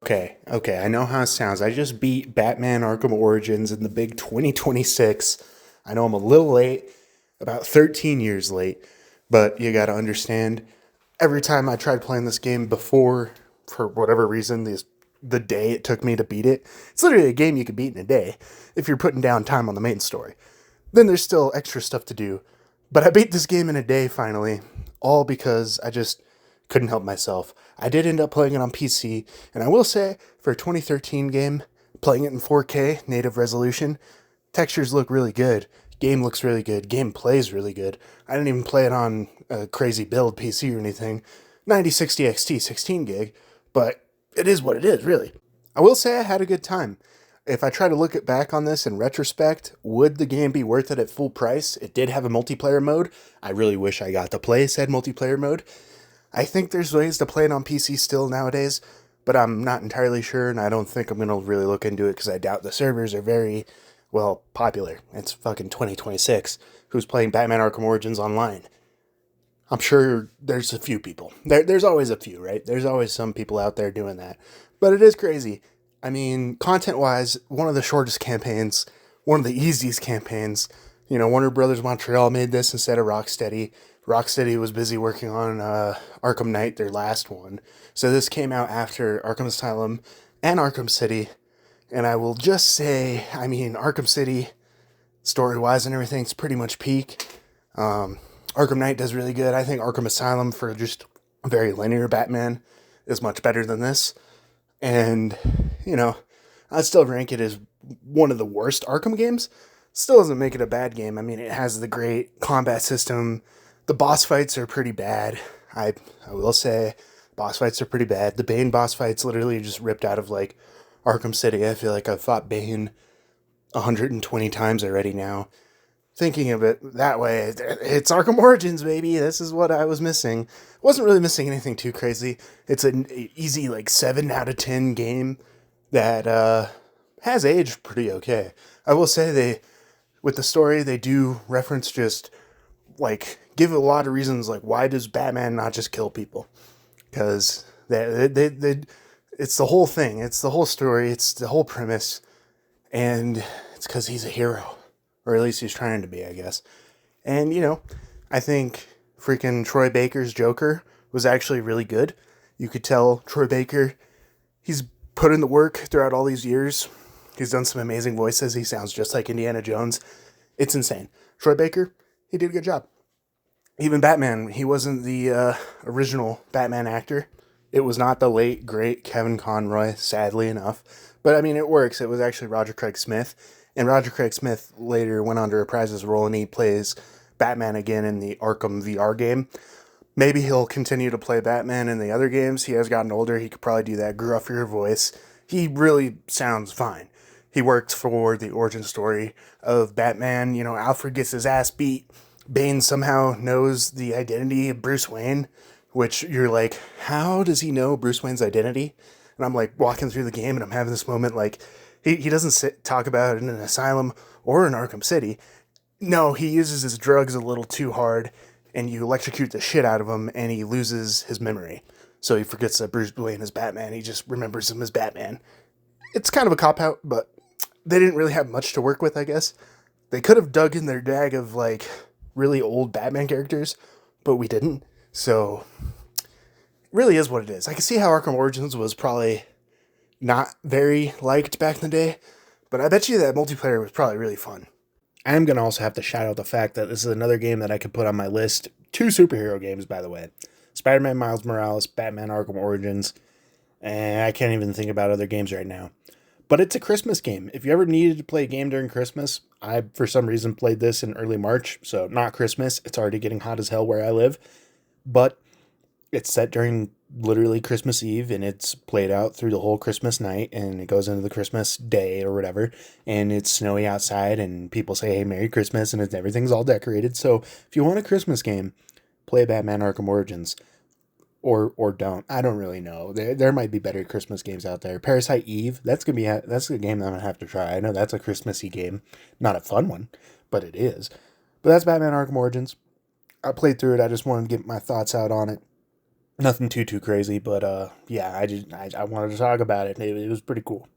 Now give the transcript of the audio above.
Okay, I know how it sounds. I just beat Batman Arkham Origins in the big 2026. I know I'm a little late, about 13 years late, but you gotta understand, every time I tried playing this game before, for whatever reason, the day it took me to beat it, it's literally a game you could beat in a day if you're putting down time on the main story. Then there's still extra stuff to do. But I beat this game in a day finally, all because I just couldn't help myself. I did end up playing it on PC, and I will say, for a 2013 game, playing it in 4K native resolution, textures look really good. Game looks really good. Game plays really good. I didn't even play it on a crazy build PC or anything. 9060 XT 16 gig, but it is what it is, really. I will say I had a good time. If I try to look it back on this in retrospect, would the game be worth it at full price? It did have a multiplayer mode. I really wish I got to play said multiplayer mode. I think there's ways to play it on PC still nowadays, but I'm not entirely sure, and I don't think I'm going to really look into it because I doubt the servers are very, well, popular. It's fucking 2026. Who's playing Batman Arkham Origins online? I'm sure there's a few people. There's always a few, right? There's always some people out there doing that. But it is crazy. I mean, content-wise, one of the shortest campaigns, one of the easiest campaigns. Warner Brothers Montreal made this instead of Rocksteady. Rocksteady was busy working on Arkham Knight, their last one. So this came out after Arkham Asylum and Arkham City. And I will just say, I mean, Arkham City, story-wise and everything, it's pretty much peak. Arkham Knight does really good. I think Arkham Asylum, for just a very linear Batman, is much better than this. And, I'd still rank it as one of the worst Arkham games. Still doesn't make it a bad game. I mean, it has the great combat system. The boss fights are pretty bad. I will say, boss fights are pretty bad. The Bane boss fights literally just ripped out of, like, Arkham City. I feel like I've fought Bane 120 times already now. Thinking of it that way, it's Arkham Origins, baby. This is what I was missing. Wasn't really missing anything too crazy. It's an easy, like, 7 out of 10 game that has aged pretty okay. I will say with the story, they do reference just, like, give a lot of reasons, like, why does Batman not just kill people? Because it's the whole thing. It's the whole story. It's the whole premise. And it's because he's a hero. Or at least he's trying to be, I guess. And, I think freaking Troy Baker's Joker was actually really good. You could tell Troy Baker, he's put in the work throughout all these years. He's done some amazing voices. He sounds just like Indiana Jones. It's insane. Troy Baker, he did a good job. Even Batman, he wasn't the original Batman actor. It was not the late, great Kevin Conroy, sadly enough. But, I mean, it works. It was actually Roger Craig Smith. And Roger Craig Smith later went on to reprise his role, and he plays Batman again in the Arkham VR game. Maybe he'll continue to play Batman in the other games. He has gotten older. He could probably do that gruffier voice. He really sounds fine. He worked for the origin story of Batman. Alfred gets his ass beat. Bane somehow knows the identity of Bruce Wayne, which you're like, how does he know Bruce Wayne's identity? And I'm like walking through the game, and I'm having this moment like, he doesn't talk about it in an asylum or in Arkham City. No, he uses his drugs a little too hard, and you electrocute the shit out of him, and he loses his memory. So he forgets that Bruce Wayne is Batman. He just remembers him as Batman. It's kind of a cop-out, but they didn't really have much to work with, I guess. They could have dug in their bag of, like, really old Batman characters, but we didn't. So, it really is what it is. I can see how Arkham Origins was probably not very liked back in the day, but I bet you that multiplayer was probably really fun. I am going to also have to shout out the fact that this is another game that I could put on my list. 2 superhero games, by the way. Spider-Man Miles Morales, Batman Arkham Origins, and I can't even think about other games right now. But it's a Christmas game. If you ever needed to play a game during Christmas, I, for some reason, played this in early March, so not Christmas. It's already getting hot as hell where I live, but it's set during literally Christmas Eve, and it's played out through the whole Christmas night, and it goes into the Christmas day or whatever, and it's snowy outside, and people say, hey, Merry Christmas, and everything's all decorated. So if you want a Christmas game, play Batman Arkham Origins. Or don't. I don't really know. There might be better Christmas games out there. Parasite Eve, that's a game that I'm gonna have to try. I know that's a Christmassy game. Not a fun one, but it is. But that's Batman Arkham Origins. I played through it. I just wanted to get my thoughts out on it. Nothing too crazy, but yeah, I wanted to talk about it. It was pretty cool.